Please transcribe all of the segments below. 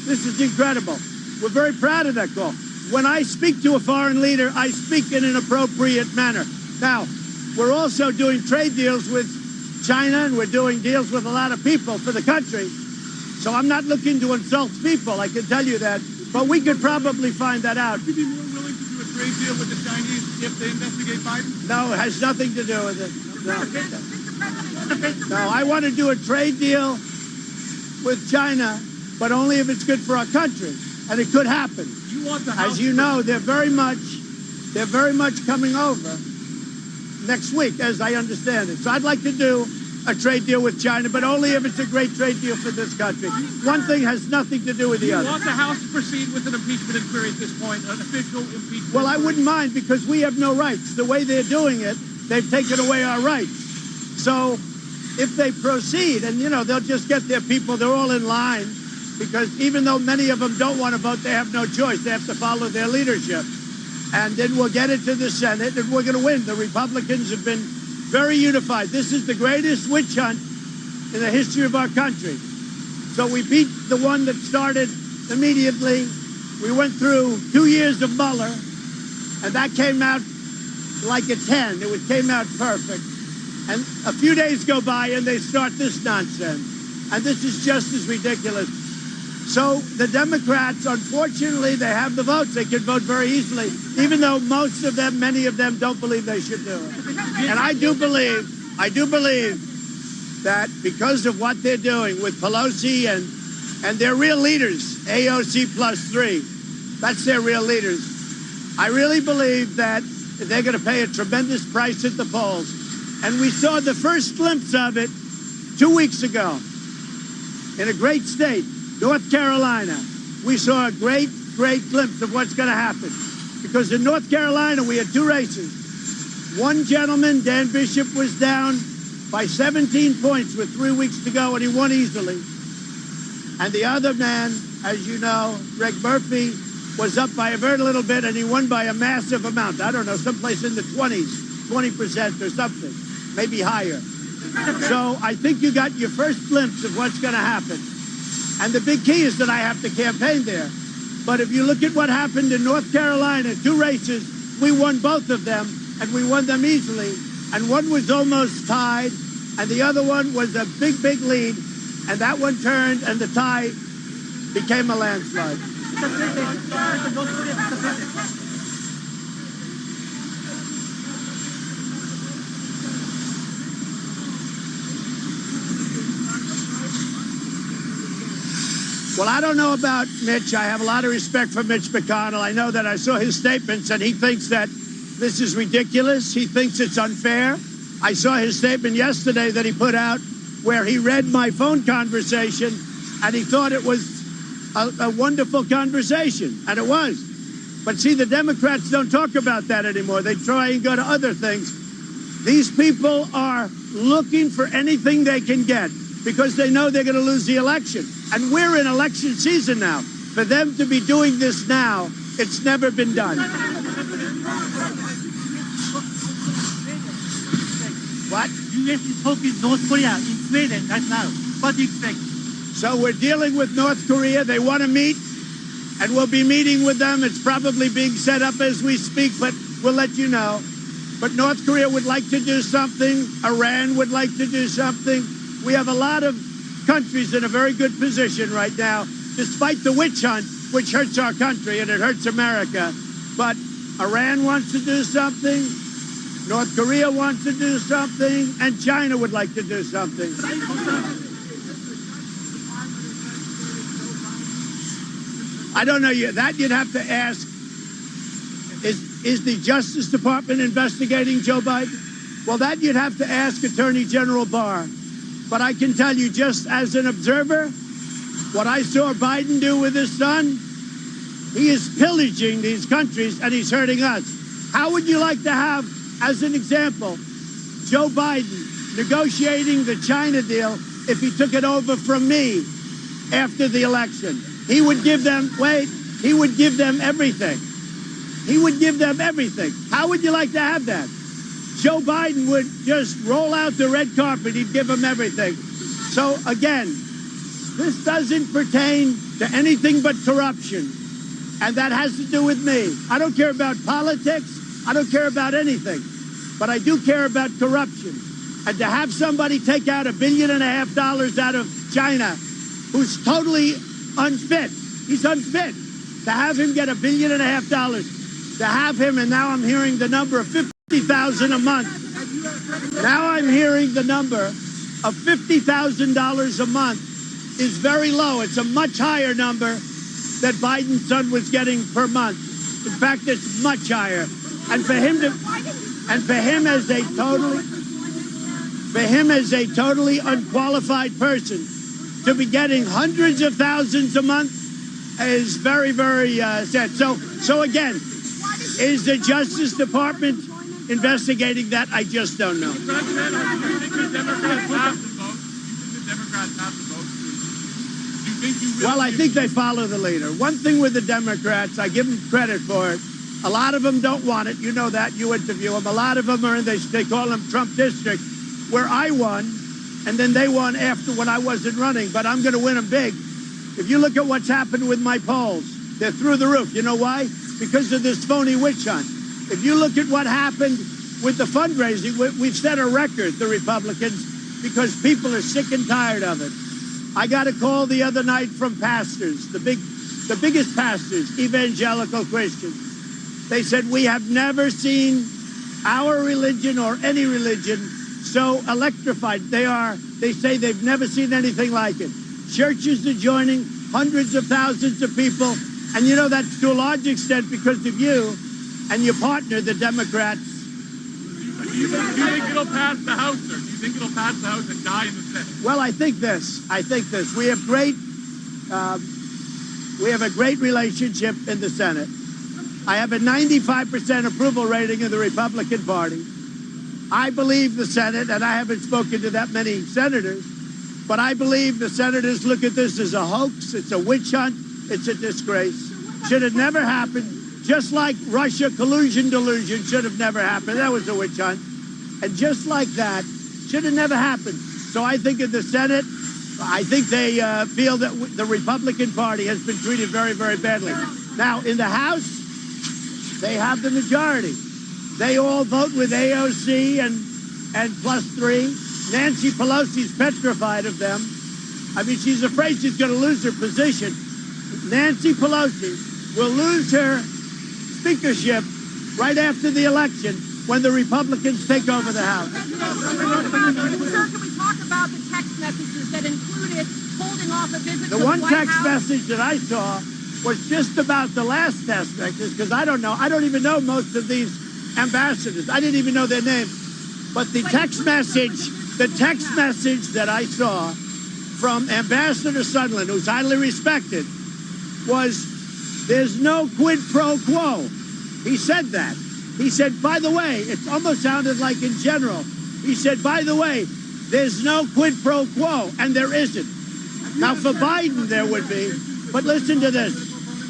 This is incredible. We're very proud of that call. When I speak to a foreign leader, I speak in an appropriate manner. Now, we're also doing trade deals with China, and we're doing deals with a lot of people for the country. So I'm not looking to insult people, I can tell you that. But we could probably find that out. Would you be more willing to do a trade deal with the Chinese if they investigate Biden? No, it has nothing to do with it. No, I want to do a trade deal with China, but only if it's good for our country. And it could happen. As you know, they're very much coming over next week, as I understand it. So I'd like to do a trade deal with China, but only if it's a great trade deal for this country. One thing has nothing to do with the other. Do you want the House to proceed with an impeachment inquiry at this point, an official impeachment Well, inquiry? I wouldn't mind, because we have no rights. The way they're doing it, they've taken away our rights. So if they proceed, and, you know, they'll just get their people, they're all in line, because even though many of them don't want to vote, they have no choice. They have to follow their leadership. And then we'll get it to the Senate, and we're going to win. The Republicans have been very unified. This is the greatest witch hunt in the history of our country. So we beat the one that started immediately. We went through 2 years of Mueller, and that came out like a 10. It came out perfect. And a few days go by, and they start this nonsense. And this is just as ridiculous. So the Democrats, unfortunately, they have the votes. They can vote very easily, even though most of them, many of them, don't believe they should do it. And I do believe that because of what they're doing with Pelosi and their real leaders, AOC +3, that's their real leaders. I really believe that they're going to pay a tremendous price at the polls. And we saw the first glimpse of it 2 weeks ago in a great state, North Carolina. We saw a great glimpse of what's going to happen. Because in North Carolina, we had 2 races. One gentleman, Dan Bishop, was down by 17 points with 3 weeks to go, and he won easily. And the other man, as you know, Greg Murphy, was up by a very little bit, and he won by a massive amount. I don't know, someplace in the 20s, 20% or something, maybe higher. So I think you got your first glimpse of what's going to happen. And the big key is that I have to campaign there. But if you look at what happened in North Carolina, 2 races, we won both of them, and we won them easily. And one was almost tied, and the other one was a big lead, and that one turned, and the tie became a landslide. Well, I don't know about Mitch. I have a lot of respect for Mitch McConnell. I know that I saw his statements, and he thinks that this is ridiculous. He thinks it's unfair. I saw his statement yesterday that he put out where he read my phone conversation, and he thought it was a wonderful conversation, and it was. But see, the Democrats don't talk about that anymore. They try and go to other things. These people are looking for anything they can get because they know they're going to lose the election. And we're in election season now. For them to be doing this now, it's never been done. What? U.S. is talking North Korea in Sweden right now. What do you expect? So we're dealing with North Korea. They want to meet, and we'll be meeting with them. It's probably being set up as we speak, but we'll let you know. But North Korea would like to do something. Iran would like to do something. We have a lot of countries in a very good position right now, despite the witch hunt, which hurts our country and it hurts America. But Iran wants to do something, North Korea wants to do something, and China would like to do something. I don't know. That you'd have to ask. Is the Justice Department investigating Joe Biden? Well, that you'd have to ask Attorney General Barr. But I can tell you, just as an observer, what I saw Biden do with his son, he is pillaging these countries and he's hurting us. How would you like to have, as an example, Joe Biden negotiating the China deal if he took it over from me after the election? He would give them, he would give them everything. He would give them everything. How would you like to have that? Joe Biden would just roll out the red carpet. He'd give them everything. So, again, This doesn't pertain to anything but corruption. And that has to do with me. I don't care about politics. I don't care about anything. But I do care about corruption. And to have somebody take out $1.5 billion out of China, who's totally unfit. He's unfit. To have him get $1.5 billion, to have him, and now I'm hearing the number of $50,000 a month. Now I'm hearing the number of $50,000 a month is very low. It's a much higher number that Biden's son was getting per month. In fact, it's much higher. And for him as a totally unqualified person to be getting hundreds of thousands a month is very, very sad. So again, is the Justice Department investigating that? I just don't know. President, do you think the Democrats have the vote? Do you think the Democrats have the vote? Well, I think they follow the leader. One thing with the Democrats, I give them credit for it. A lot of them don't want it. You know that. You interview them. A lot of them are in, they call them Trump District, where I won, and then they won after when I wasn't running. But I'm going to win them big. If you look at what's happened with my polls, they're through the roof. You know why? Because of this phony witch hunt. If you look at what happened with the fundraising, we've set a record, the Republicans, because people are sick and tired of it. I got a call the other night from pastors, the biggest pastors, evangelical Christians. They said, we have never seen our religion or any religion so electrified. They say they've never seen anything like it. Churches are joining, hundreds of thousands of people. And you know, that's to a large extent because of you and your partner, the Democrats. Do you think it'll pass the House, sir? Do you think it'll pass the House and die in the Senate? Well, I think this. We have a great relationship in the Senate. I have a 95% approval rating in the Republican Party. I believe the Senate, and I haven't spoken to that many senators, but I believe the senators look at this as a hoax. It's a witch hunt. It's a disgrace. Should have never happened. Just like Russia collusion delusion should have never happened. That was a witch hunt. And just like that, should have never happened. So I think in the Senate, I think they feel that the Republican Party has been treated very, very badly. Now, in the House, they have the majority. They all vote with AOC and +3. Nancy Pelosi's petrified of them. I mean, she's afraid she's going to lose her position. Nancy Pelosi will lose her speakership right after the election when the Republicans take over the House. Sir, can we talk about the text messages that included holding off a visit to the White House? The one text message that I saw was just about the last text message, because I don't even know most of these ambassadors. I didn't even know their names. But the text message that I saw from Ambassador Sondland, who's highly respected, was there's no quid pro quo. He said that. He said, by the way, it almost sounded like in general. He said, by the way, there's no quid pro quo, and there isn't. Now, for Biden, there would be, but listen to this.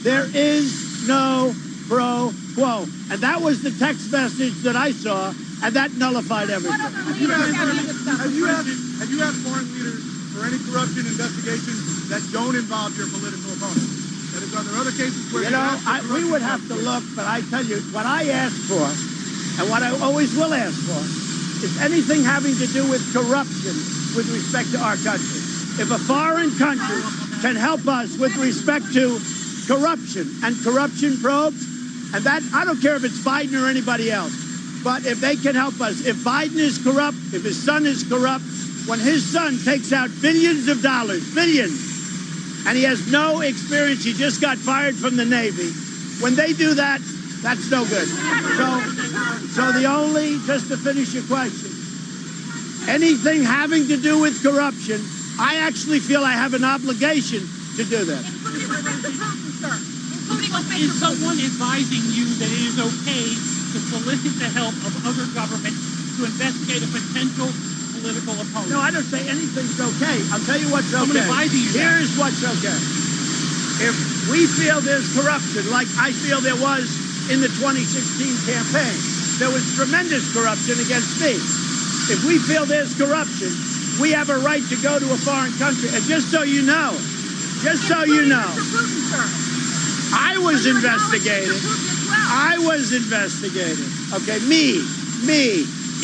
There is no pro quo. And that was the text message that I saw, and that nullified everything. Have you asked foreign leaders for any corruption investigations that don't involve your political opponents? Are there other cases where we would have to look, but I tell you, what I ask for, and what I always will ask for, is anything having to do with corruption with respect to our country. If a foreign country can help us with respect to corruption and corruption probes, and that, I don't care if it's Biden or anybody else, but if they can help us, if Biden is corrupt, if his son is corrupt, when his son takes out billions of dollars, billions, and he has no experience, he just got fired from the Navy. When they do that, that's no good. So the only, just to finish your question, anything having to do with corruption, I actually feel I have an obligation to do that. Is someone advising you that it is okay to solicit the help of other governments to investigate a potential political opponent? No, I don't say anything's okay. I'll tell you what's okay. Here's what's okay. If we feel there's corruption, like I feel there was in the 2016 campaign, there was tremendous corruption against me. If we feel there's corruption, we have a right to go to a foreign country. And just so you know, I was investigated. I was investigated. Okay, me,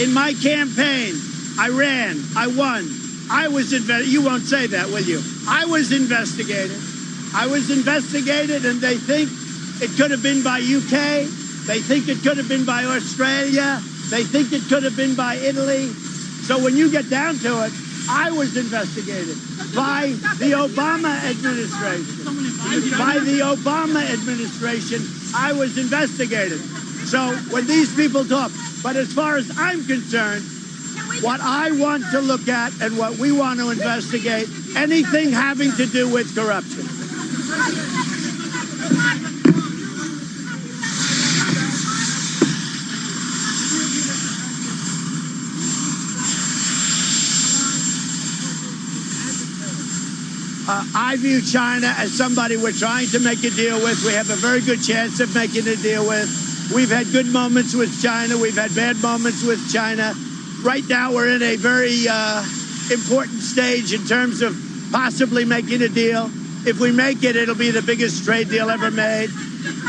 in my campaign, I ran, I won. I was you won't say that, will you? I was investigated. I was investigated, and they think it could have been by UK. They think it could have been by Australia. They think it could have been by Italy. So when you get down to it, I was investigated by the Obama administration. By the Obama administration, I was investigated. So when these people talk, but as far as I'm concerned, what I want to look at and what we want to investigate, anything having to do with corruption. I view China as somebody we're trying to make a deal with. We have a very good chance of making a deal with. We've had good moments with China. We've had bad moments with China. Right now, we're in a very important stage in terms of possibly making a deal. If we make it, it'll be the biggest trade deal ever made,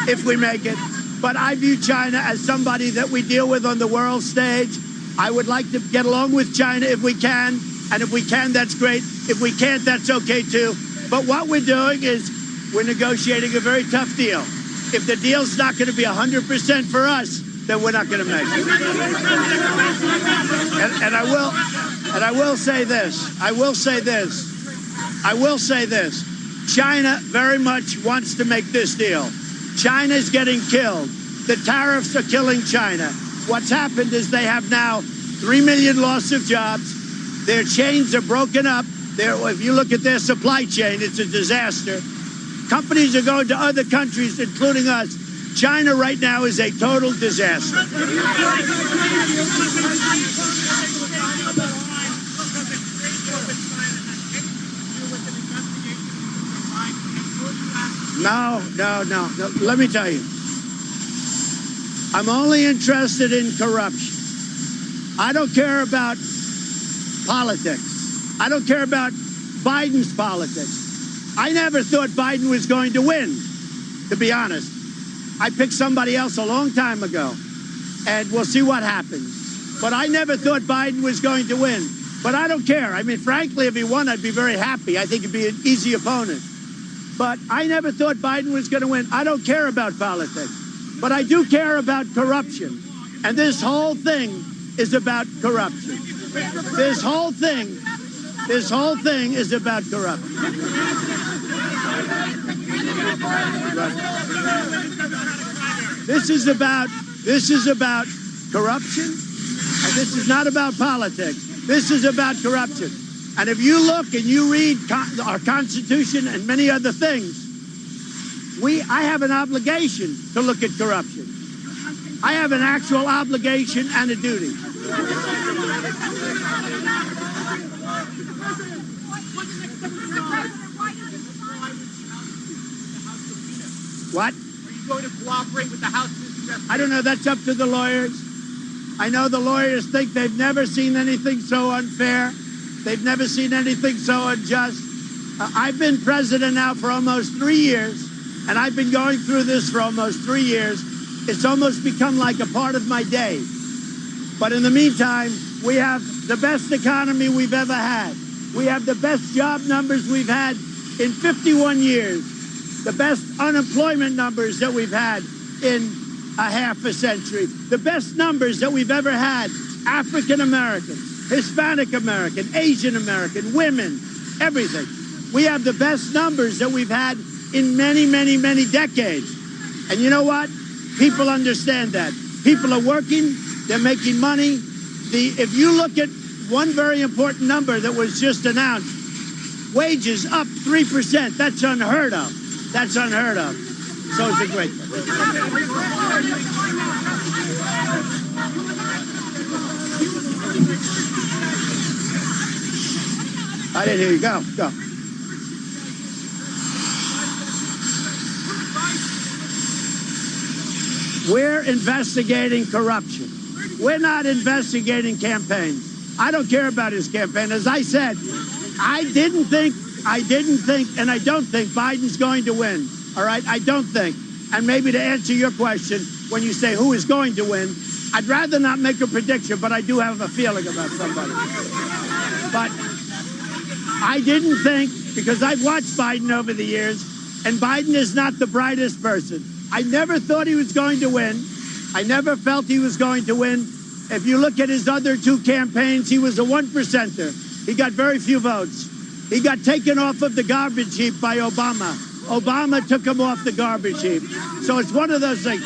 if we make it. But I view China as somebody that we deal with on the world stage. I would like to get along with China if we can. And if we can, that's great. If we can't, that's okay, too. But what we're doing is we're negotiating a very tough deal. If the deal's not going to be 100% for us, then we're not going to make it. And I will say this. China very much wants to make this deal. China's getting killed. The tariffs are killing China. What's happened is they have now 3 million loss of jobs. Their chains are broken up. If you look at their supply chain, it's a disaster. Companies are going to other countries, including us. China right now is a total disaster. No. Let me tell you. I'm only interested in corruption. I don't care about politics. I don't care about Biden's politics. I never thought Biden was going to win, to be honest. I picked somebody else a long time ago, and we'll see what happens. But I never thought Biden was going to win. But I don't care. I mean, frankly, if he won, I'd be very happy. I think it'd be an easy opponent. But I never thought Biden was going to win. I don't care about politics. But I do care about corruption. And this whole thing is about corruption. This whole thing is about corruption. This is about corruption, and this is not about politics. This is about corruption. And if you look and you read our Constitution and many other things, I have an obligation to look at corruption. I have an actual obligation and a duty. What? Are you going to cooperate with the House? I don't know. That's up to the lawyers. I know the lawyers think they've never seen anything so unfair. They've never seen anything so unjust. I've been president now for almost 3 years, and I've been going through this for almost 3 years. It's almost become like a part of my day. But in the meantime, we have the best economy we've ever had. We have the best job numbers we've had in 51 years. The best unemployment numbers that we've had in a half a century. The best numbers that we've ever had. African American, Hispanic American, Asian American, women, everything. We have the best numbers that we've had in many, many, many decades. And you know what? People understand that. People are working. They're making money. If you look at one very important number that was just announced, wages up 3%. That's unheard of. That's unheard of. So it's a great thing. I didn't hear you. Go. We're investigating corruption. We're not investigating campaigns. I don't care about his campaign. As I said, I didn't think, and I don't think Biden's going to win. All right? I don't think. And maybe to answer your question, when you say who is going to win, I'd rather not make a prediction, but I do have a feeling about somebody. But I didn't think, because I've watched Biden over the years, and Biden is not the brightest person. I never thought he was going to win. I never felt he was going to win. If you look at his other two campaigns, he was a 1%er. He got very few votes. He got taken off of the garbage heap by Obama. Obama took him off the garbage heap. So it's one of those things.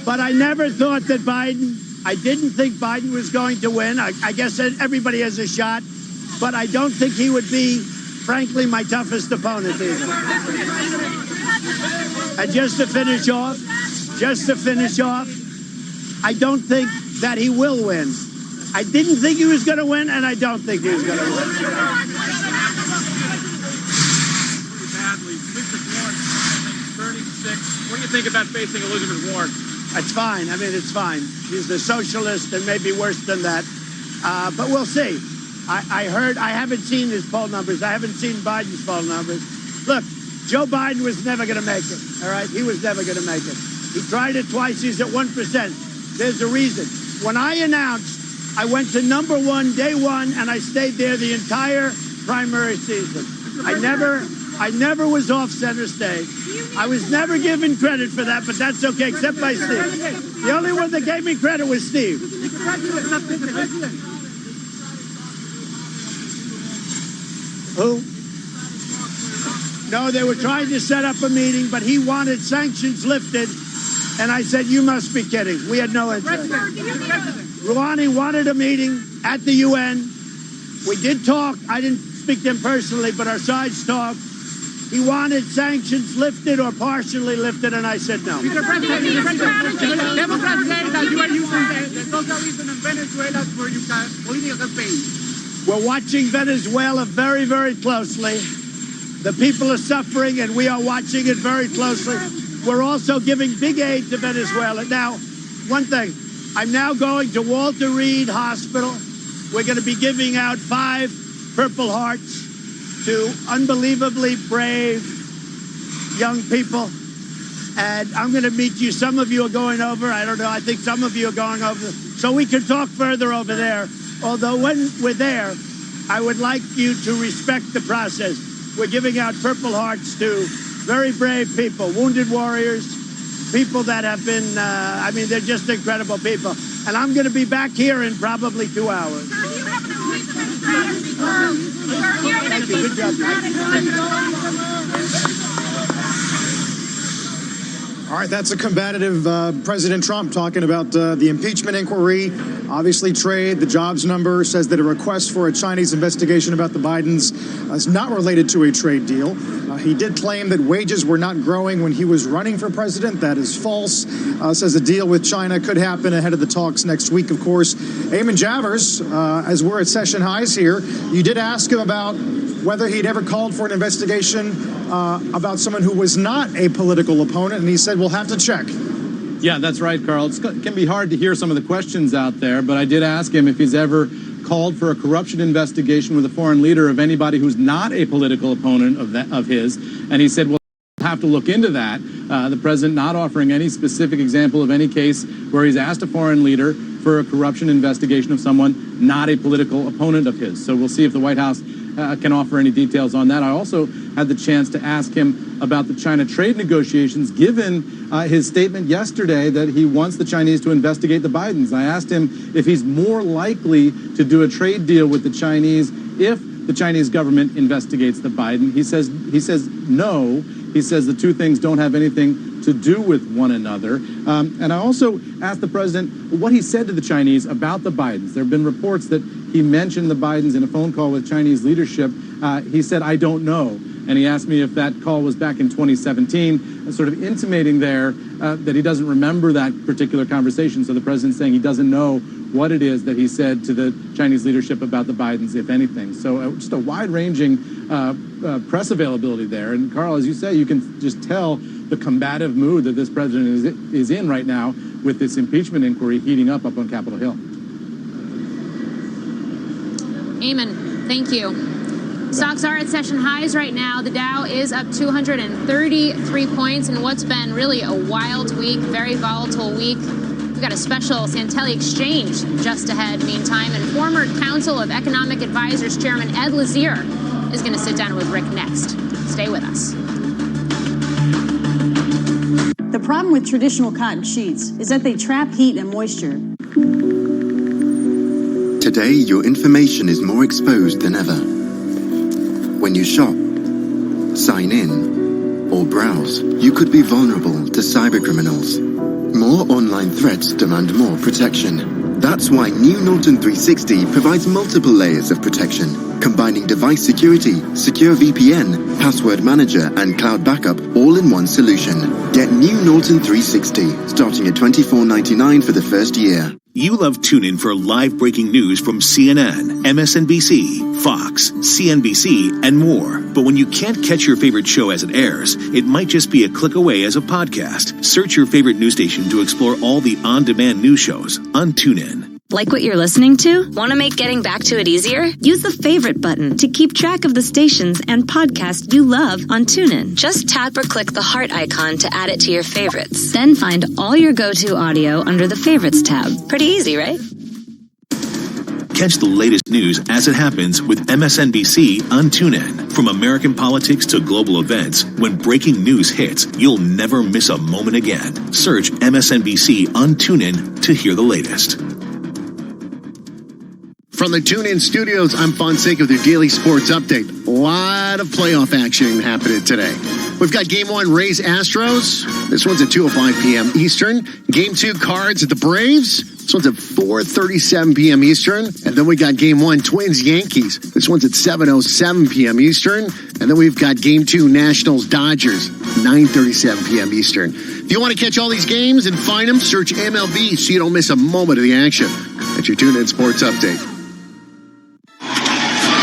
But I never thought that I didn't think Biden was going to win. I guess everybody has a shot. But I don't think he would be, frankly, my toughest opponent either. And just to finish off, I don't think that he will win. I didn't think he was going to win, and I don't think he was going to win. Badly. Elizabeth Warren, 36. What do you think about facing Elizabeth Warren? It's fine. I mean, it's fine. She's a socialist and maybe worse than that. But we'll see. I haven't seen his poll numbers. I haven't seen Biden's poll numbers. Look, Joe Biden was never going to make it. All right? He was never going to make it. He tried it twice. He's at 1%. There's a reason. When I announced, I went to number one, day one, and I stayed there the entire primary season. I never was off center stage. I was never given credit for that, but that's okay, except by Steve. The only one that gave me credit was Steve. Who? No, they were trying to set up a meeting, but he wanted sanctions lifted, and I said, you must be kidding. We had no interest. Rouhani wanted a meeting at the UN. We did talk. I didn't speak to him personally, but our sides talked. He wanted sanctions lifted or partially lifted, and I said no. Mr. President, Democrats say that you are using the socialism in Venezuela for your political campaign. We're watching Venezuela very, very closely. The people are suffering, and we are watching it very closely. We're also giving big aid to Venezuela. Now, one thing. I'm now going to Walter Reed Hospital. We're going to be giving out 5 Purple Hearts to unbelievably brave young people. And I'm going to meet you. Some of you are going over. I don't know. I think some of you are going over. So we can talk further over there. Although when we're there, I would like you to respect the process. We're giving out Purple Hearts to very brave people, wounded warriors, people that have been, they're just incredible people. And I'm going to be back here in probably 2 hours. Thank you. Good job. All right, that's a combative President Trump talking about the impeachment inquiry. Obviously, trade, the jobs number says that a request for a Chinese investigation about the Bidens is not related to a trade deal. He did claim that wages were not growing when he was running for president. That is false. Says a deal with China could happen ahead of the talks next week, of course. Eamon Javers, as we're at session highs here, you did ask him about whether he'd ever called for an investigation about someone who was not a political opponent, and he said, we'll have to check. Yeah, that's right, Carl. It can be hard to hear some of the questions out there, but I did ask him if he's ever called for a corruption investigation with a foreign leader of anybody who's not a political opponent of his, and he said, well, we'll have to look into that. The president not offering any specific example of any case where he's asked a foreign leader for a corruption investigation of someone not a political opponent of his. So we'll see if the White House can offer any details on that. I also had the chance to ask him about the China trade negotiations, given his statement yesterday that he wants the Chinese to investigate the Bidens. I asked him if he's more likely to do a trade deal with the Chinese if the Chinese government investigates the Biden. He says no. He says the two things don't have anything to do with one another. And I also asked the president what he said to the Chinese about the Bidens. There have been reports that he mentioned the Bidens in a phone call with Chinese leadership. He said, I don't know. And he asked me if that call was back in 2017, sort of intimating there that he doesn't remember that particular conversation. So the president's saying he doesn't know what it is that he said to the Chinese leadership about the Bidens, if anything. So just a wide-ranging press availability there. And Carl, as you say, you can just tell the combative mood that this president is in right now with this impeachment inquiry heating up on Capitol Hill. Eamon, thank you. Stocks are at session highs right now. The Dow is up 233 points in what's been really a wild week, very volatile week. We've got a special Santelli exchange just ahead meantime, and former Council of Economic Advisors Chairman Ed Lazier is going to sit down with Rick next. Stay with us. The problem with traditional cotton sheets is that they trap heat and moisture. Today, your information is more exposed than ever. When you shop, sign in, or browse, you could be vulnerable to cybercriminals. More online threats demand more protection. That's why new Norton 360 provides multiple layers of protection, combining device security, secure VPN, password manager, and cloud backup all in one solution. Get new Norton 360, starting at $24.99 for the first year. You love TuneIn for live breaking news from CNN, MSNBC, Fox, CNBC, and more. But when you can't catch your favorite show as it airs, it might just be a click away as a podcast. Search your favorite news station to explore all the on-demand news shows on TuneIn. Like what you're listening to? Want to make getting back to it easier? Use the favorite button to keep track of the stations and podcasts you love on TuneIn. Just tap or click the heart icon to add it to your favorites. Then find all your go-to audio under the Favorites tab. Pretty easy, right? Catch the latest news as it happens with MSNBC on TuneIn. From American politics to global events, when breaking news hits, you'll never miss a moment again. Search MSNBC on TuneIn to hear the latest. From the TuneIn Studios, I'm Fonseca with your daily sports update. A lot of playoff action happening today. We've got Game 1, Rays-Astros. This one's at 2:05 p.m. Eastern. Game 2, Cards at the Braves. This one's at 4:37 p.m. Eastern. And then we got Game 1, Twins-Yankees. This one's at 7:07 p.m. Eastern. And then we've got Game 2, Nationals-Dodgers, 9:37 p.m. Eastern. If you want to catch all these games and find them, search MLB so you don't miss a moment of the action. That's your TuneIn Sports Update.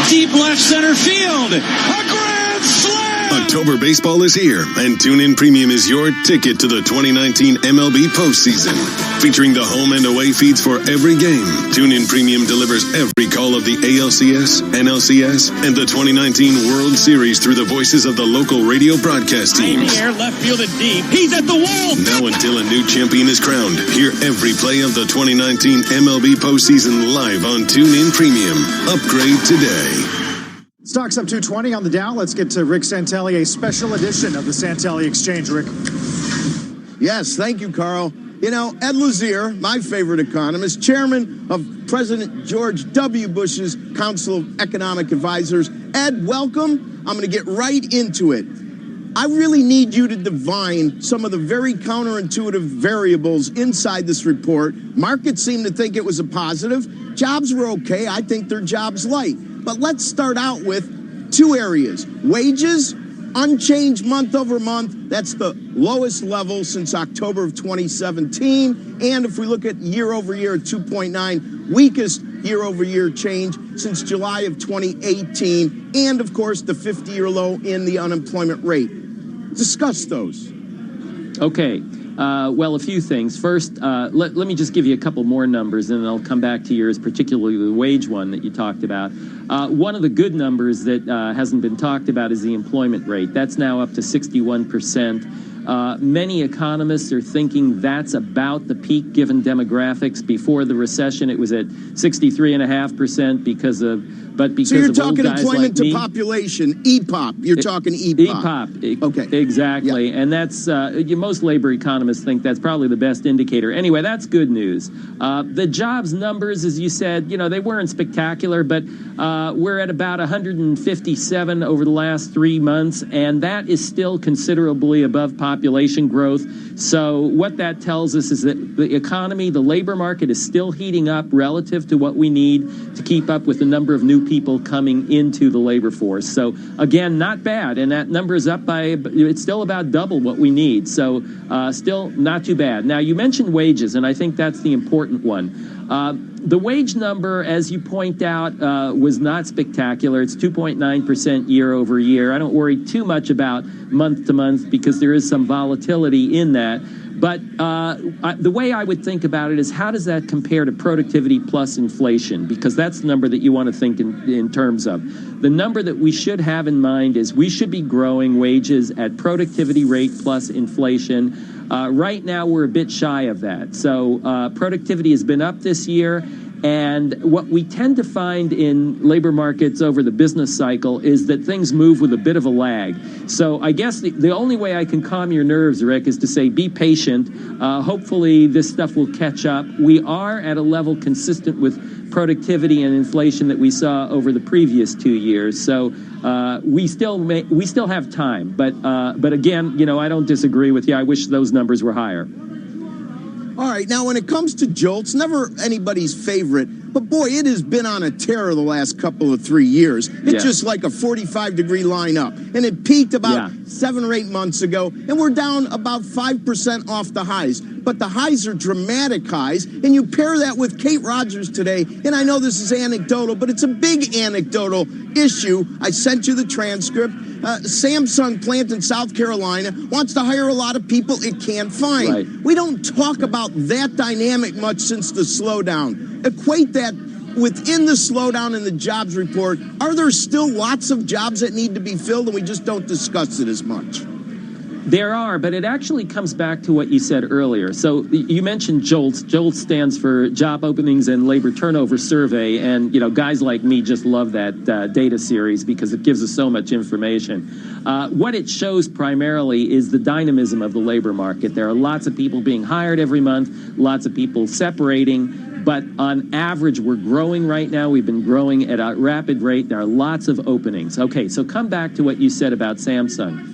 Deep left center field. A grand slam! October baseball is here, and TuneIn Premium is your ticket to the 2019 MLB postseason. Featuring the home and away feeds for every game, TuneIn Premium delivers every call of the ALCS, NLCS, and the 2019 World Series through the voices of the local radio broadcast teams. In the air, left field and deep. He's at the wall! Now until a new champion is crowned, hear every play of the 2019 MLB postseason live on TuneIn Premium. Upgrade today. Stocks up 220 on the Dow. Let's get to Rick Santelli, a special edition of the Santelli Exchange. Rick. Yes, thank you, Carl. You know, Ed Lazier, my favorite economist, chairman of President George W. Bush's Council of Economic Advisors. Ed, welcome. I'm going to get right into it. I really need you to divine some of the very counterintuitive variables inside this report. Markets seem to think it was a positive. Jobs were okay. I think they're jobs light. But let's start out with two areas. Wages, unchanged month over month. That's the lowest level since October of 2017. And if we look at year over year, 2.9, weakest year over year change since July of 2018. And of course, the 50-year low in the unemployment rate. Discuss those. Okay. Well, a few things. First, let me just give you a couple more numbers, and then I'll come back to yours, particularly the wage one that you talked about. One of the good numbers that hasn't been talked about is the employment rate. That's now up to 61%. Many economists are thinking that's about the peak given demographics. Before the recession, it was at 63.5% because of so you're talking employment to population, EPOP. You're talking EPOP. EPOP. Okay. Exactly. Yeah. And that's, most labor economists think that's probably the best indicator. Anyway, that's good news. The jobs numbers, as you said, they weren't spectacular, but we're at about 157 over the last 3 months, and that is still considerably above population growth. So what that tells us is that the economy, the labor market is still heating up relative to what we need to keep up with the number of new people coming into the labor force. So again, not bad. And that number is up by, it's still about double what we need. So still not too bad. Now, you mentioned wages, and I think that's the important one. The wage number, as you point out, was not spectacular. It's 2.9% year over year. I don't worry too much about month to month because there is some volatility in that. But the way I would think about it is, how does that compare to productivity plus inflation? Because that's the number that you want to think in terms of. The number that we should have in mind is we should be growing wages at productivity rate plus inflation. Right now, we're a bit shy of that. So productivity has been up this year. And what we tend to find in labor markets over the business cycle is that things move with a bit of a lag. So I guess the only way I can calm your nerves, Rick, is to say be patient. Hopefully this stuff will catch up. We are at a level consistent with productivity and inflation that we saw over the previous 2 years. So we still have time. But again, I don't disagree with you. I wish those numbers were higher. All right, now when it comes to JOLTS, never anybody's favorite, but boy, it has been on a tear the last couple of 3 years. It's just like a 45-degree line up, and it peaked about 7 or 8 months ago, and we're down about 5% off the highs. But the highs are dramatic highs, and you pair that with Kate Rogers today, and I know this is anecdotal, but it's a big anecdotal issue. I sent you the transcript. Samsung plant in South Carolina wants to hire a lot of people it can't find. Right. We don't talk about that dynamic much since the slowdown. Equate that within the slowdown in the jobs report. Are there still lots of jobs that need to be filled and we just don't discuss it as much? There are, but it actually comes back to what you said earlier. So you mentioned JOLTS. JOLTS stands for Job Openings and Labor Turnover Survey, and guys like me just love that data series because it gives us so much information. What it shows primarily is the dynamism of the labor market. There are lots of people being hired every month, lots of people separating, but on average, we're growing right now. We've been growing at a rapid rate. There are lots of openings. Okay, so come back to what you said about Samsung.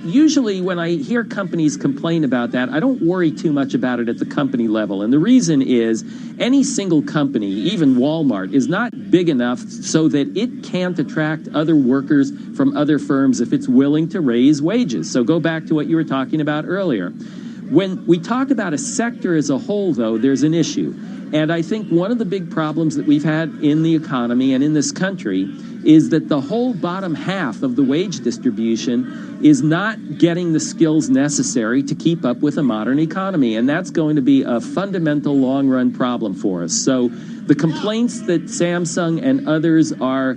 Usually when I hear companies complain about that, I don't worry too much about it at the company level. And the reason is any single company, even Walmart, is not big enough so that it can't attract other workers from other firms if it's willing to raise wages. So go back to what you were talking about earlier. When we talk about a sector as a whole, though, there's an issue. And I think one of the big problems that we've had in the economy and in this country is that the whole bottom half of the wage distribution is not getting the skills necessary to keep up with a modern economy. And that's going to be a fundamental long-run problem for us. So the complaints that Samsung and others are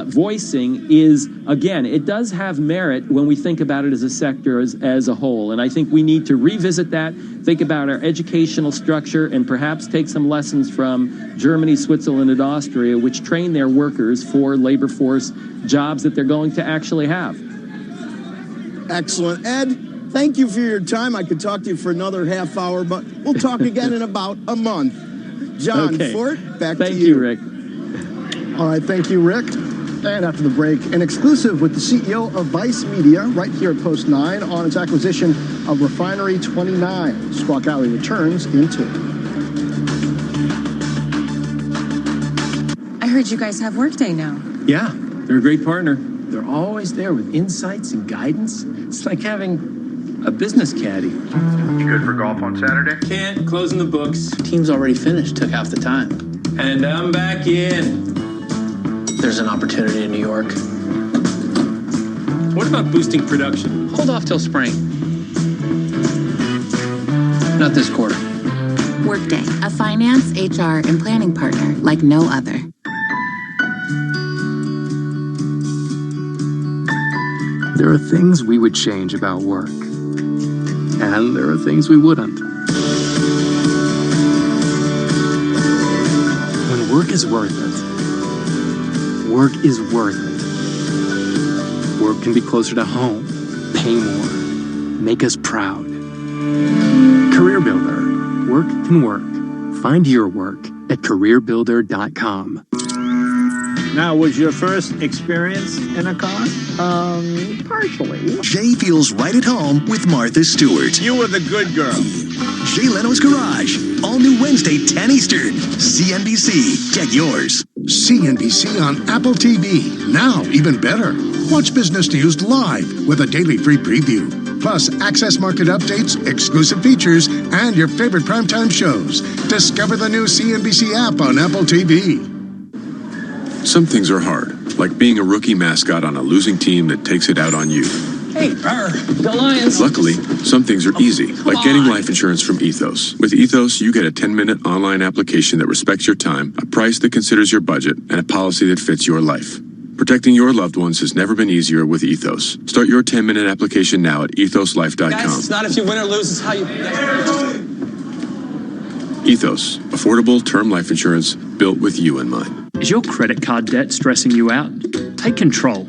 voicing is, again, it does have merit when we think about it as a sector as a whole. And I think we need to revisit that, think about our educational structure, and perhaps take some lessons from Germany, Switzerland, and Austria, which train their workers for labor force jobs that they're going to actually have. Excellent. Ed, thank you for your time. I could talk to you for another half hour, but we'll talk again in about a month. John Fort, back to you. Thank you, Rick. All right, thank you, Rick. And after the break, an exclusive with the CEO of Vice Media right here at Post 9 on its acquisition of Refinery 29. Squawk Alley returns in 2. I heard you guys have Workday now. Yeah, they're a great partner. They're always there with insights and guidance. It's like having a business caddy. You good for golf on Saturday? Can't. Closing the books. Team's already finished. Took half the time. And I'm back in. There's an opportunity in New York. What about boosting production? Hold off till spring. Not this quarter. Workday, a finance, HR, and planning partner like no other. There are things we would change about work, and there are things we wouldn't. When work is worth it, work is worth it. Work can be closer to home, pay more, make us proud. Career Builder. Work can work. Find your work at careerbuilder.com. Now, was your first experience in a car? Partially. Jay feels right at home with Martha Stewart. You were the good girl. Jay Leno's Garage. All new Wednesday, 10 Eastern. CNBC. Get yours. CNBC on Apple TV. Now, even better. Watch business news live with a daily free preview. Plus, access market updates, exclusive features, and your favorite primetime shows. Discover the new CNBC app on Apple TV. Some things are hard, like being a rookie mascot on a losing team that takes it out on you. Hey, the Lions. Luckily, some things are easy, like getting life insurance from Ethos. With Ethos, you get a 10-minute online application that respects your time, a price that considers your budget, and a policy that fits your life. Protecting your loved ones has never been easier with Ethos. Start your 10-minute application now at ethoslife.com. Guys, it's not if you win or lose, it's how you... Ethos, affordable term life insurance built with you in mind. Is your credit card debt stressing you out? Take control.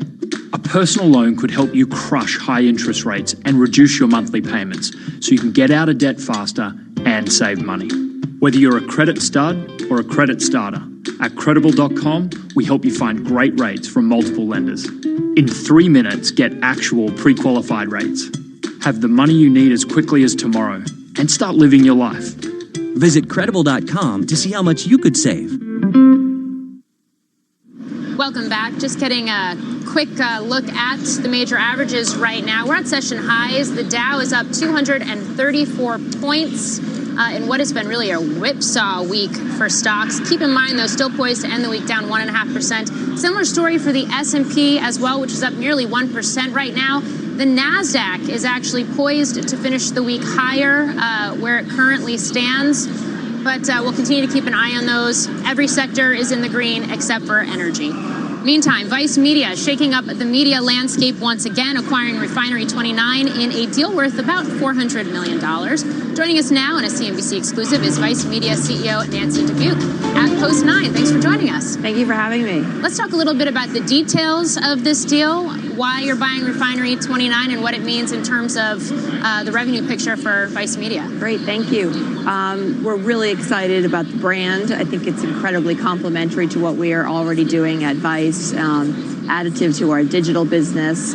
A personal loan could help you crush high interest rates and reduce your monthly payments so you can get out of debt faster and save money. Whether you're a credit stud or a credit starter, at Credible.com, we help you find great rates from multiple lenders. In 3 minutes, get actual pre-qualified rates. Have the money you need as quickly as tomorrow and start living your life. Visit Credible.com to see how much you could save. Welcome back. Just getting a quick look at the major averages right now. We're at session highs. The Dow is up 234 points in what has been really a whipsaw week for stocks. Keep in mind, though, still poised to end the week down 1.5%. Similar story for the S&P as well, which is up nearly 1% right now. The NASDAQ is actually poised to finish the week higher where it currently stands. But we'll continue to keep an eye on those. Every sector is in the green except for energy. Meantime, Vice Media shaking up the media landscape once again, acquiring Refinery 29 in a deal worth about $400 million. Joining us now in a CNBC exclusive is Vice Media CEO Nancy Dubuque at Post 9. Thanks for joining us. Thank you for having me. Let's talk a little bit about the details of this deal, why you're buying Refinery 29, and what it means in terms of the revenue picture for Vice Media. Great, thank you. We're really excited about the brand. I think it's incredibly complementary to what we are already doing at Vice. Additive to our digital business.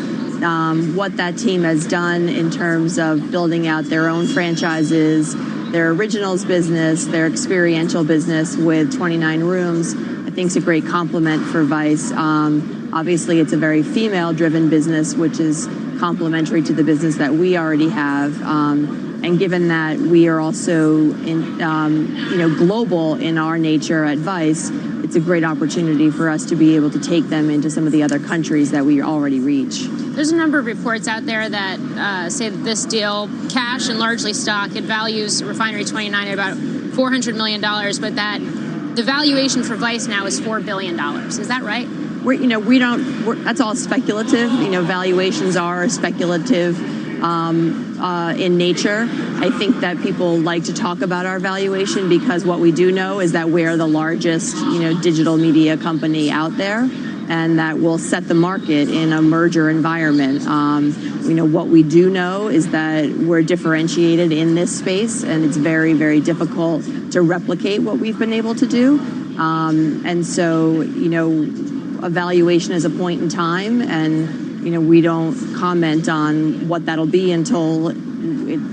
What that team has done in terms of building out their own franchises, their originals business, their experiential business with 29 rooms, I think is a great complement for Vice. Obviously, it's a very female-driven business, which is complementary to the business that we already have. And given that we are also global in our nature at Vice, it's a great opportunity for us to be able to take them into some of the other countries that we already reach. There's a number of reports out there that say that this deal, cash and largely stock, it values Refinery 29 at about $400 million, but that the valuation for Vice now is $4 billion. Is that right? That's all speculative. Valuations are speculative in nature. I think that people like to talk about our valuation because what we do know is that we're the largest, digital media company out there, and that will set the market in a merger environment. What we do know is that we're differentiated in this space, and it's very, very difficult to replicate what we've been able to do. And so, a valuation is a point in time, and we don't comment on what that'll be until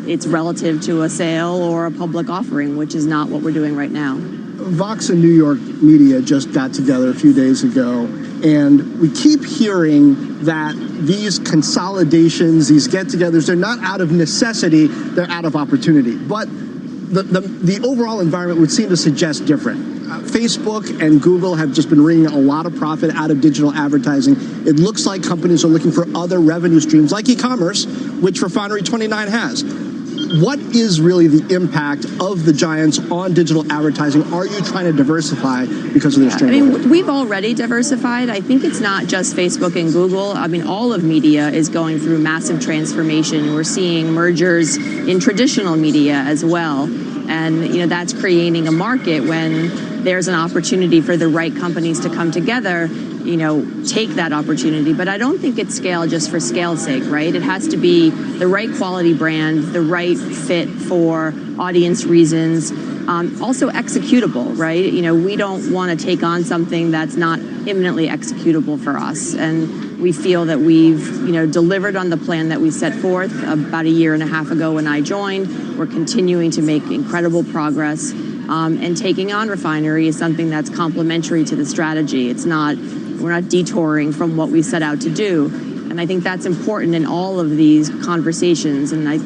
it's relative to a sale or a public offering, which is not what we're doing right now. Vox and New York Media just got together a few days ago, and we keep hearing that these consolidations, these get-togethers, they're not out of necessity, they're out of opportunity. But the overall environment would seem to suggest different. Facebook and Google have just been wringing a lot of profit out of digital advertising. It looks like companies are looking for other revenue streams like e-commerce, which Refinery 29 has. What is really the impact of the giants on digital advertising? Are you trying to diversify because of this trend? We've already diversified. I think it's not just Facebook and Google. All of media is going through massive transformation. We're seeing mergers in traditional media as well. And, that's creating a market when there's an opportunity for the right companies to come together, take that opportunity. But I don't think it's scale just for scale's sake, right? It has to be the right quality brand, the right fit for audience reasons, also executable, right? We don't want to take on something that's not imminently executable for us. And we feel that we've, delivered on the plan that we set forth about a year and a half ago when I joined. We're continuing to make incredible progress. And taking on Refinery is something that's complementary to the strategy. We're not detouring from what we set out to do. And I think that's important in all of these conversations. And I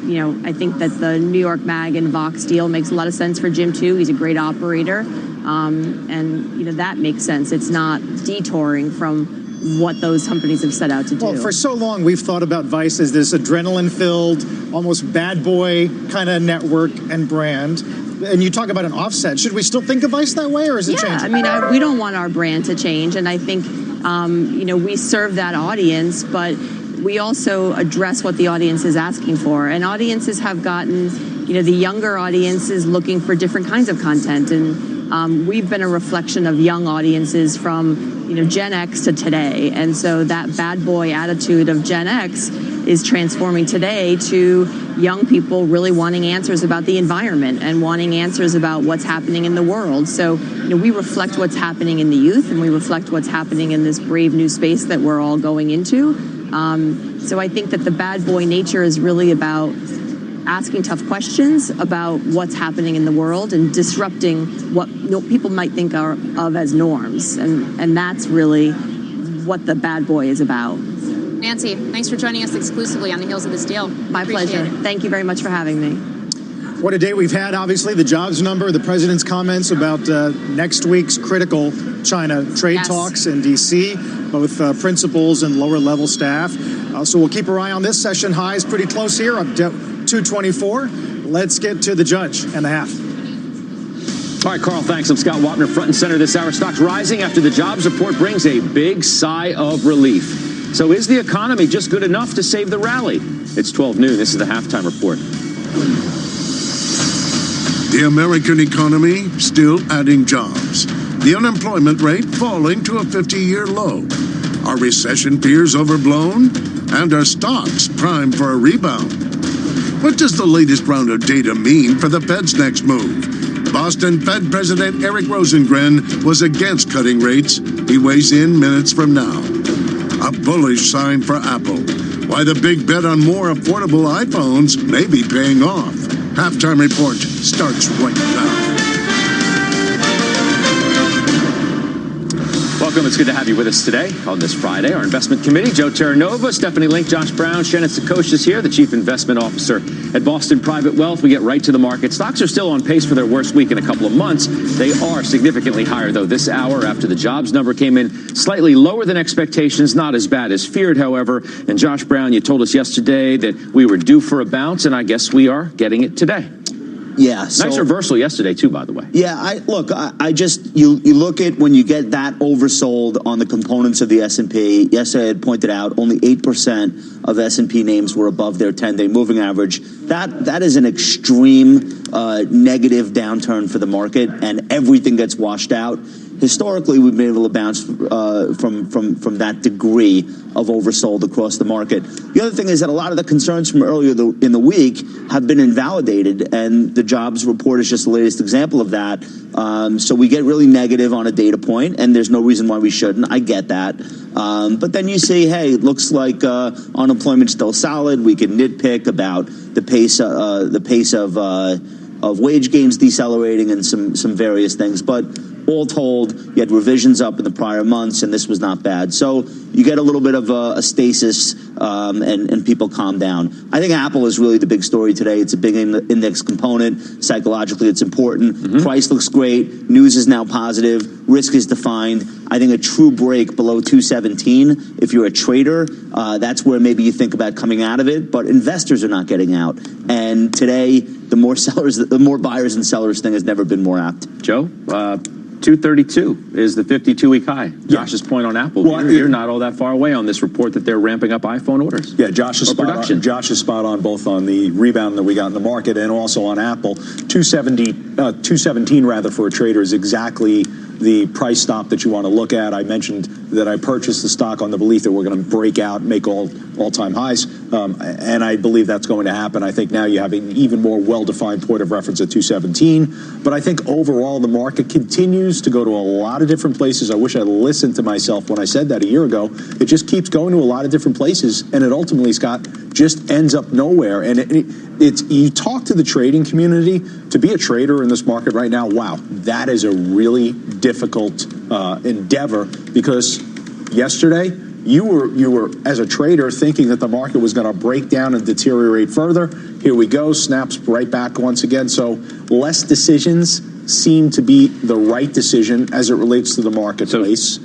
think that the New York Mag and Vox deal makes a lot of sense for Jim too. He's a great operator. And that makes sense. It's not detouring from what those companies have set out to do. Well, for so long, we've thought about Vice as this adrenaline-filled, almost bad boy kind of network and brand. And you talk about an offset. Should we still think of Vice that way, or is it changing? I mean, we don't want our brand to change, and I think, we serve that audience, but we also address what the audience is asking for. And audiences have gotten, the younger audience is looking for different kinds of content, and we've been a reflection of young audiences from, Gen X to today. And so that bad boy attitude of Gen X is transforming today to young people really wanting answers about the environment and wanting answers about what's happening in the world. So, we reflect what's happening in the youth, and we reflect what's happening in this brave new space that we're all going into. So I think that the bad boy nature is really about asking tough questions about what's happening in the world and disrupting what people might think of as norms. And that's really what the bad boy is about. Nancy, thanks for joining us exclusively on the heels of this deal. My pleasure. Thank you very much for having me. What a day we've had, obviously, the jobs number, the president's comments about next week's critical China trade talks in D.C., both principals and lower-level staff. So we'll keep our eye on this. Session highs pretty close here, up 224. Let's get to the judge and the half. All right, Carl, thanks. I'm Scott Wapner, front and center this hour. Stocks rising after the jobs report brings a big sigh of relief. So is the economy just good enough to save the rally? It's 12 noon. This is the halftime report. The American economy still adding jobs. The unemployment rate falling to a 50-year low. Are recession fears overblown? And are stocks primed for a rebound? What does the latest round of data mean for the Fed's next move? Boston Fed President Eric Rosengren was against cutting rates. He weighs in minutes from now. A bullish sign for Apple. Why the big bet on more affordable iPhones may be paying off. Halftime report starts right now. Welcome. It's good to have you with us today on this Friday. Our investment committee, Joe Terranova, Stephanie Link, Josh Brown, Shannon Sakosh is here, the chief investment officer at Boston Private Wealth. We get right to the market. Stocks are still on pace for their worst week in a couple of months. They are significantly higher, though, this hour after the jobs number came in slightly lower than expectations, not as bad as feared, however. And Josh Brown, you told us yesterday that we were due for a bounce, and I guess we are getting it today. Yeah. Nice reversal yesterday, too, by the way. Yeah, I just, you look at when you get that oversold on the components of the S&P. Yesterday I had pointed out only 8% of S&P names were above their 10-day moving average. That is an extreme negative downturn for the market, and everything gets washed out. Historically, we've been able to bounce from that degree of oversold across the market. The other thing is that a lot of the concerns from earlier in the week have been invalidated, and the jobs report is just the latest example of that. So we get really negative on a data point, and there's no reason why we shouldn't. I get that. But then you say, hey, it looks like unemployment's still solid. We can nitpick about the pace of wage gains decelerating and some various things. But all told, you had revisions up in the prior months, and this was not bad. So you get a little bit of a stasis, and people calm down. I think Apple is really the big story today. It's a big index component. Psychologically, it's important. Mm-hmm. Price looks great. News is now positive. Risk is defined. I think a true break below 217, if you're a trader, that's where maybe you think about coming out of it. But investors are not getting out. And today, the more buyers and sellers thing has never been more apt. Joe, 232 is the 52-week high. Josh's point on Apple. Well, you're not all that far away on this report that they're ramping up iPhone orders. Yeah, Josh is spot on both on the rebound that we got in the market and also on Apple. 217 rather for a trader is exactly the price stop that you want to look at. I mentioned that I purchased the stock on the belief that we're going to break out and make all-time highs, and I believe that's going to happen. I think now you have an even more well-defined point of reference at 217, but I think overall the market continues to go to a lot of different places. I wish I listened to myself when I said that a year ago. It just keeps going to a lot of different places, and it ultimately, Scott, just ends up nowhere. And it's you talk to the trading community, to be a trader in this market right now, wow, that is a really difficult endeavor, because yesterday you were as a trader thinking that the market was going to break down and deteriorate further. Here we go, snaps right back once again. So less decisions seem to be the right decision as it relates to the marketplace.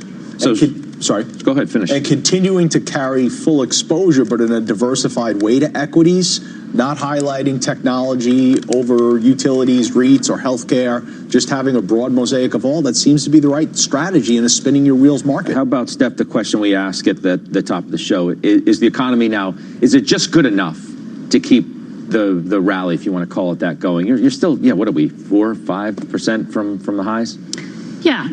sorry. Go ahead, finish. And continuing to carry full exposure, but in a diversified way to equities, not highlighting technology over utilities, REITs, or healthcare, just having a broad mosaic of all, that seems to be the right strategy in a spinning your wheels market. How about, Steph, the question we ask at the top of the show, is the economy now, is it just good enough to keep the rally, if you want to call it that, going? You're still, what are we, 4 or 5% from the highs? Yeah,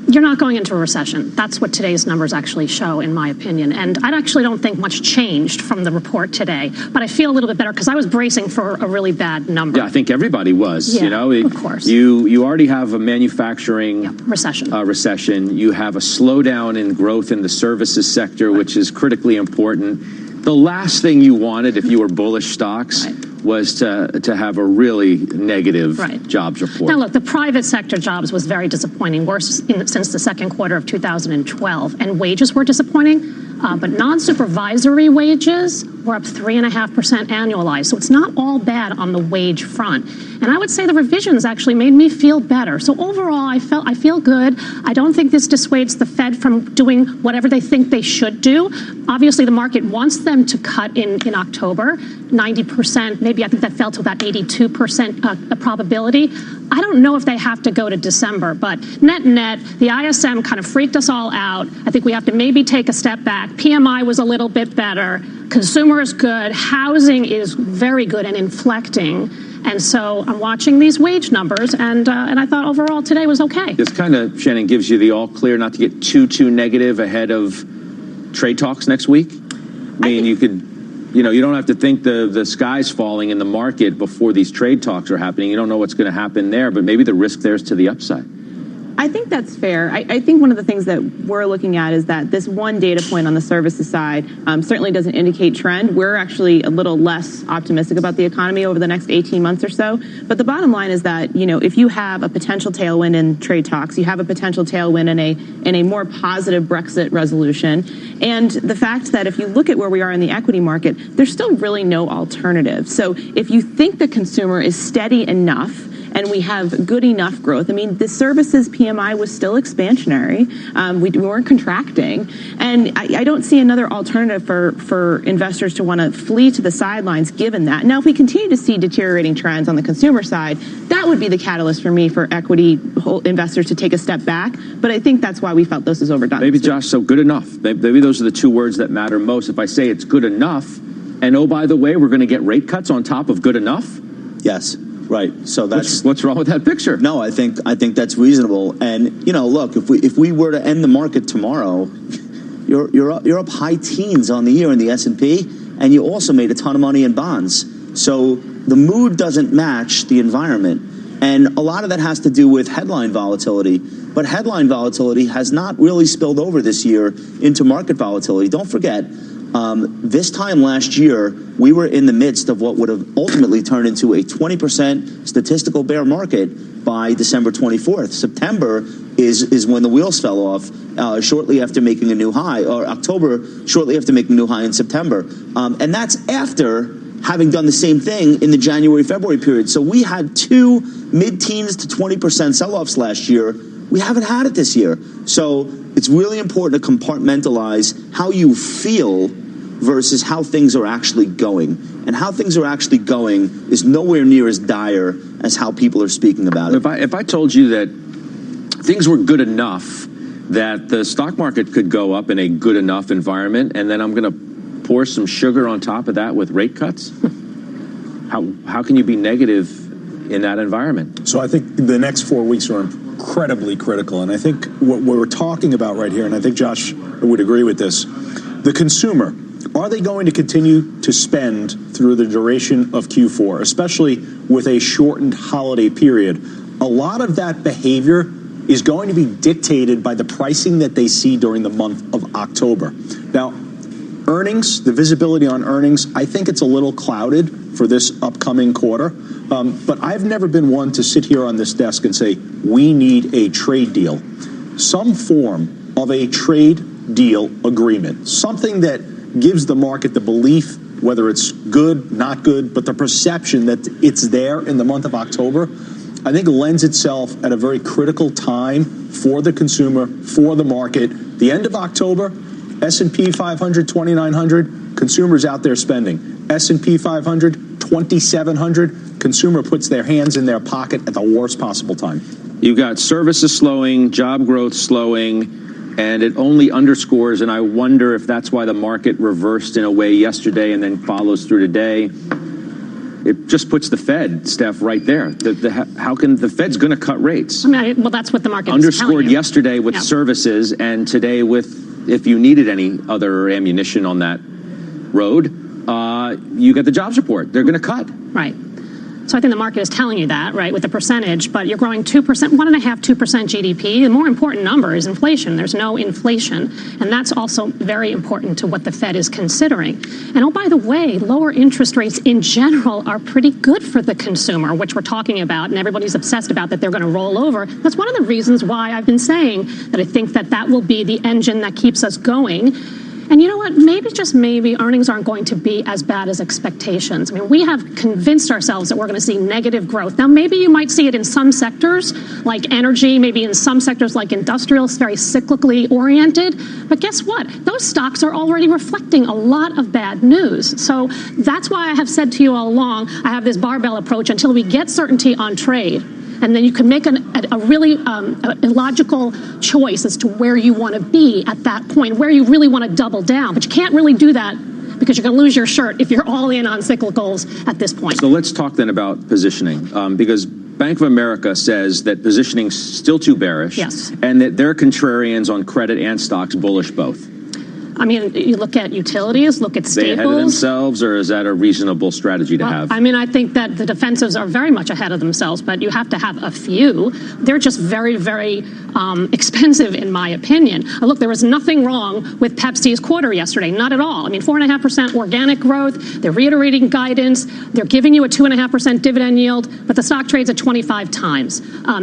you're not going into a recession. That's what today's numbers actually show, in my opinion. And I actually don't think much changed from the report today. But I feel a little bit better because I was bracing for a really bad number. Yeah, I think everybody was. Yeah, of course. You already have a manufacturing recession. You have a slowdown in growth in the services sector, which is critically important. The last thing you wanted, if you were bullish stocks, was to have a really negative jobs report. Now, look, the private sector jobs was very disappointing, worse since the second quarter of 2012, and wages were disappointing. But non-supervisory wages were up 3.5% annualized. So it's not all bad on the wage front. And I would say the revisions actually made me feel better. So overall, I feel good. I don't think this dissuades the Fed from doing whatever they think they should do. Obviously, the market wants them to cut in October, 90%. Maybe I think that fell to about 82% probability. I don't know if they have to go to December, but net, the ISM kind of freaked us all out. I think we have to maybe take a step back. PMI was a little bit better. Consumer is good. Housing is very good and inflecting. And so I'm watching these wage numbers, and I thought overall today was okay. This kind of, Shannon, gives you the all clear not to get too negative ahead of trade talks next week? I mean, you could... You don't have to think the sky's falling in the market before these trade talks are happening. You don't know what's going to happen there, but maybe the risk there is to the upside. I think that's fair. I think one of the things that we're looking at is that this one data point on the services side certainly doesn't indicate trend. We're actually a little less optimistic about the economy over the next 18 months or so. But the bottom line is that, if you have a potential tailwind in trade talks, you have a potential tailwind in a more positive Brexit resolution, and the fact that if you look at where we are in the equity market, there's still really no alternative. So if you think the consumer is steady enough, and we have good enough growth. I mean, the services PMI was still expansionary. We weren't contracting. And I don't see another alternative for investors to want to flee to the sidelines given that. Now, if we continue to see deteriorating trends on the consumer side, that would be the catalyst for me for equity investors to take a step back. But I think that's why we felt this is overdone. Maybe, Josh, so good enough. Maybe those are the two words that matter most. If I say it's good enough, and oh, by the way, we're going to get rate cuts on top of good enough? Yes. Right. So that's what's wrong with that picture? No, I think that's reasonable. And look, if we were to end the market tomorrow, you're up high teens on the year in the S&P, and you also made a ton of money in bonds. So the mood doesn't match the environment, and a lot of that has to do with headline volatility. But headline volatility has not really spilled over this year into market volatility. Don't forget. This time last year, we were in the midst of what would have ultimately turned into a 20% statistical bear market by December 24th. September is when the wheels fell off shortly after making a new high, or October shortly after making a new high in September. And that's after having done the same thing in the January-February period. So we had two mid-teens to 20% sell-offs last year. We haven't had it this year. So it's really important to compartmentalize how you feel versus how things are actually going. And how things are actually going is nowhere near as dire as how people are speaking about it. If I told you that things were good enough that the stock market could go up in a good enough environment, and then I'm going to pour some sugar on top of that with rate cuts, how can you be negative in that environment? So I think the next 4 weeks are incredibly critical. And I think what we're talking about right here, and I think Josh would agree with this, the consumer, are they going to continue to spend through the duration of Q4, especially with a shortened holiday period? A lot of that behavior is going to be dictated by the pricing that they see during the month of October. Now, earnings, the visibility on earnings, I think it's a little clouded for this upcoming quarter. But I've never been one to sit here on this desk and say, we need a trade deal. Some form of a trade deal agreement, something that gives the market the belief, whether it's good, not good, but the perception that it's there in the month of October, I think lends itself at a very critical time for the consumer, for the market. The end of October, S&P 500, 2,900, consumers out there spending. S&P 500, 2,700, consumer puts their hands in their pocket at the worst possible time. You've got services slowing, job growth slowing, and it only underscores, and I wonder if that's why the market reversed in a way yesterday and then follows through today. It just puts the Fed, Steph, right there. How can the Fed's going to cut rates? I mean, well, that's what the market underscored is yesterday with services, and today with, if you needed any other ammunition on that road, you get the jobs report. They're going to cut. Right. So I think the market is telling you that, right, with the percentage, but you're growing 2%, 1.5%, 2% GDP. The more important number is inflation. There's no inflation, and that's also very important to what the Fed is considering. And oh, by the way, lower interest rates in general are pretty good for the consumer, which we're talking about, and everybody's obsessed about that they're going to roll over. That's one of the reasons why I've been saying that I think that that will be the engine that keeps us going. And you know what? Maybe, just maybe, earnings aren't going to be as bad as expectations. I mean, we have convinced ourselves that we're going to see negative growth. Now, maybe you might see it in some sectors, like energy, maybe in some sectors like industrial, very cyclically oriented. But guess what? Those stocks are already reflecting a lot of bad news. So that's why I have said to you all along, I have this barbell approach until we get certainty on trade. And then you can make a really illogical choice as to where you want to be at that point, where you really want to double down. But you can't really do that because you're going to lose your shirt if you're all in on cyclicals at this point. So let's talk then about positioning, because Bank of America says that positioning's still too bearish, and that they're contrarians on credit and stocks, bullish both. I mean, you look at utilities, look at staples. They ahead of themselves, or is that a reasonable strategy to have? I mean, I think that the defensives are very much ahead of themselves, but you have to have a few. They're just very, very expensive, in my opinion. Look, there was nothing wrong with Pepsi's quarter yesterday, not at all. I mean, 4.5% organic growth. They're reiterating guidance. They're giving you a 2.5% dividend yield, but the stock trades at 25 times.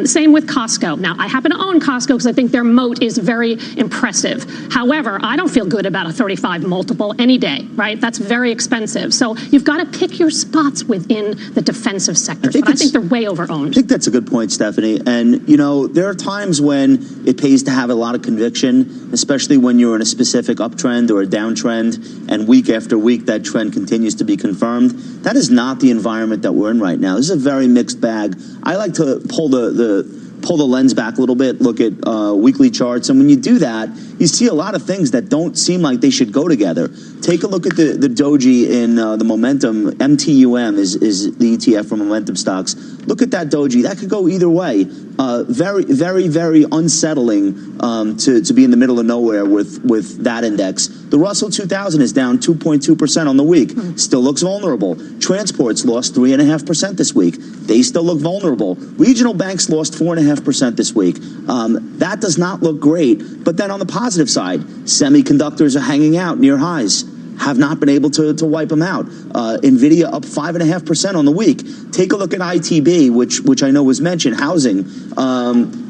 Same with Costco. Now, I happen to own Costco because I think their moat is very impressive. However, I don't feel good about a 35 multiple any day, right? That's very expensive. So you've got to pick your spots within the defensive sectors, but I think they're way over-owned. I think that's a good point, Stephanie. And, you know, there are times when it pays to have a lot of conviction, especially when you're in a specific uptrend or a downtrend, and week after week that trend continues to be confirmed. That is not the environment that we're in right now. This is a very mixed bag. I like to pull the lens back a little bit, look at weekly charts, and when you do that, you see a lot of things that don't seem like they should go together. Take a look at the doji in the momentum. MTUM is the ETF for momentum stocks. Look at that doji. That could go either way. Very, very, very unsettling to be in the middle of nowhere with that index. The Russell 2000 is down 2.2% on the week. Still looks vulnerable. Transports lost 3.5% this week. They still look vulnerable. Regional banks lost 4.5% this week. That does not look great. But then on the positive side, semiconductors are hanging out near highs. Have not been able to wipe them out. NVIDIA up 5.5% on the week. Take a look at ITB, which I know was mentioned, housing.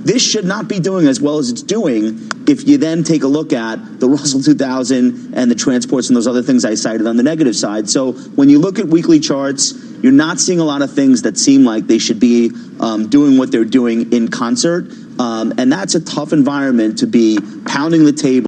This should not be doing as well as it's doing if you then take a look at the Russell 2000 and the transports and those other things I cited on the negative side. So when you look at weekly charts, you're not seeing a lot of things that seem like they should be doing what they're doing in concert. And that's a tough environment to be pounding the table.